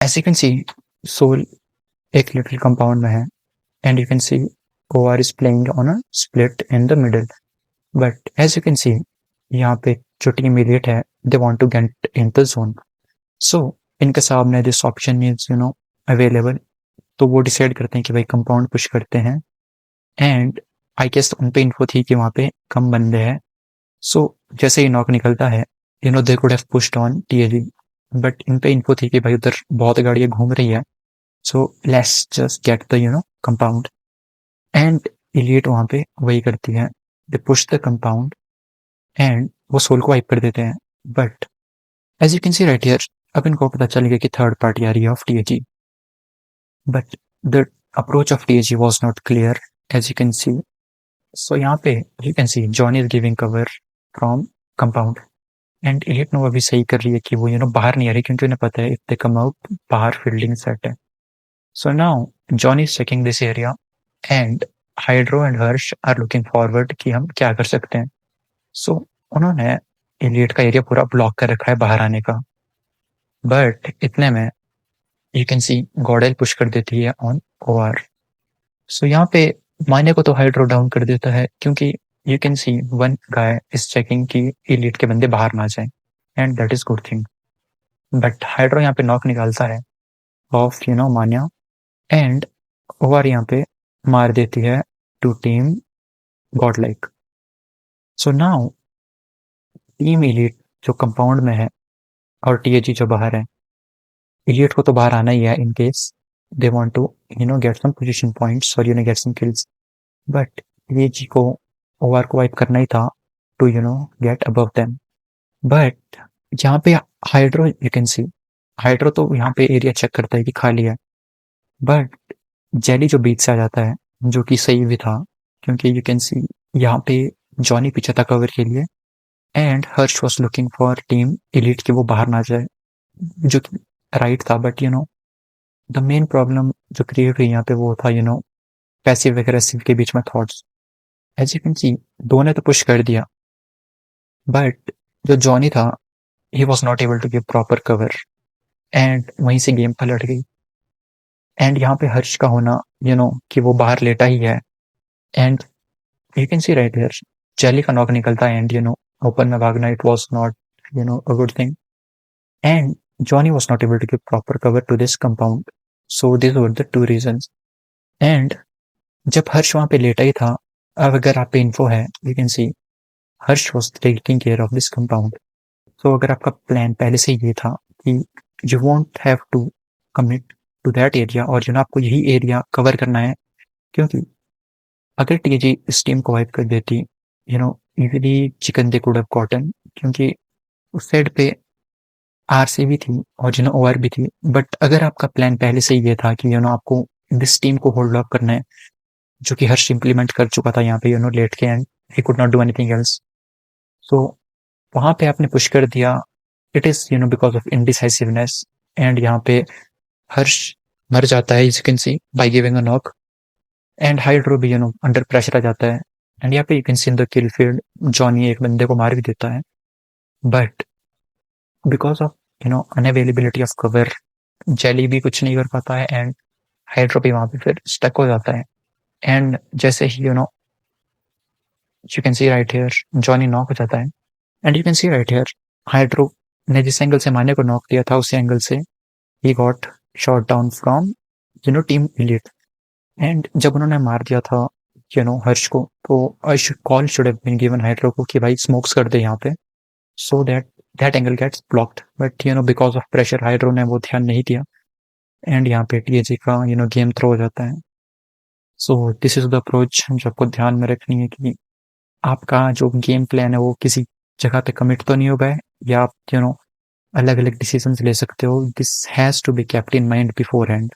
As you can see, Soul एक little compound में है, and you can see OR is playing on a split in the middle. But as you can see, यहाँ पे जो team elite है, they want to get in the zone. So इनके सामने this option is available. तो वो decide करते हैं कि भाई कंपाउंड पुश करते हैं, एंड आई गेस उन पे इन्फो थी कि वहां पे कम बंदे हैं. सो जैसे ही नॉक निकलता है, they could have pushed on TAG, but in पे इन्फो थी कि भाई उधर बहुत गाड़ियां घूम रही है, so let's just get the compound. And Elliot वहां पे वही करती है, they push the compound and वो सोल को वाइप कर देते हैं. But as you can see right here, अब इनको पता चल गया कि थर्ड पार्टी आ रही है of TAG, but the approach of TG was not clear, as you can see. So यहाँ पे you can see Johnny is giving cover from compound, and Elite Nova भी सही कर रही है कि वो बाहर नहीं आ रही, क्योंकि उन्हें पता है if they come out बाहर फील्डिंग सेट है. So now Johnny is checking this area and Hydro and Harsh are looking forward कि हम क्या कर सकते हैं. So उन्होंने Elite का एरिया पूरा ब्लॉक कर रखा है बाहर आने का, बट इतने में you can see Gödel push कर देती है ऑन OR. सो यहाँ पे मायने को तो हाइड्रो डाउन कर देता है, क्योंकि you can C one guy is checking कि एलिट के बंदे बाहर ना जाएं, and that is good thing. But hydro यहाँ पे नॉक निकालता है ऑफ मान्या, एंड OR यहाँ पे मार देती है to team GodLike. So now team Elite जो कंपाउंड में है और टीएजी जो बाहर है, एलिट को तो बाहर आना ही है in case they want to get some position points or get some kills, but TG को OR को वाइप करना ही था to get above them. but यहाँ पे hydro you can see hydro तो यहाँ पे एरिया चेक करता है कि खाली है, बट जेली जो बीच से आ जाता है, जो कि सही भी था, क्योंकि you can see यहाँ पे जॉनी पीछे था कवर के लिए, and Harsh was looking for team elite कि वो बाहर ना जाए, जो कि राइट था. बट द मेन प्रॉब्लम जो क्रिएट हुई यहाँ पे वो था पैसिव एग्रेसिव के बीच में thoughts. As you can see दो ने तो पुश कर दिया, बट जो जॉनी था he was not able to give proper cover, and वहीं से गेम पलट गई. एंड यहाँ पे हर्ष का होना कि वो बाहर लेटा ही है, and you can see right here jelly का नॉक निकलता है, एंड ओपन में भागना it was not a good thing, and Johnny was not able to give proper cover to this compound. So these were the two reasons. And जब हर्ष वहां पे लेटा ही था, अब अगर आप पे इन्फो है, you can see Harsh was taking care of this compound. So अगर आपका प्लान पहले से ये था कि you won't have to commit to that area, और आपको यही एरिया कवर करना है, क्योंकि अगर टीजी इस टीम को वाइप कर देती, easily chicken they could have gotten, क्योंकि उस साइड पे आरसी थी और OR भी थी. बट अगर आपका प्लान पहले से ही ये था कि आपको दिस टीम को होल्ड ऑफ करना है, जो कि हर्ष इंप्लीमेंट कर चुका था यहाँ पे लेट के, and he could not do anything else. So वहां पे आपने पुश कर दिया. It is because of indecisiveness, and यहाँ पे हर्ष मर जाता है, you can see by giving a knock, and Hydro भी अंडर प्रेशर आ जाता है, एंड यहाँ पे you can see in the kill field Johnny एक बंदे को मार भी देता है. But because of unavailability of cover, jelly भी कुछ नहीं कर पाता है, एंड हाइड्रो भी वहां पे फिर स्टक हो जाता है. एंड जैसे ही you can see right here Johnny knock हो जाता है, and you can see right here Hydro ने जिस एंगल से माने को नॉक दिया था, उसी एंगल से he got shot down from team Elite. And जब उन्होंने मार दिया था हर्ष को, तो call should have been given Hydro को कि भाई स्मोक्स कर दे यहाँ पे, so that angle gets blocked. But because of pressure hydro ने वो ध्यान नहीं दिया, एंड यहाँ पे टीएजी का गेम थ्रो हो जाता है. So this is the approach जो आपको ध्यान में रखनी है कि आपका जो गेम प्लान है वो किसी जगह पे कमिट तो नहीं होगा है, या आप अलग अलग डिसीजंस ले सकते हो. This has to be kept in mind before hand.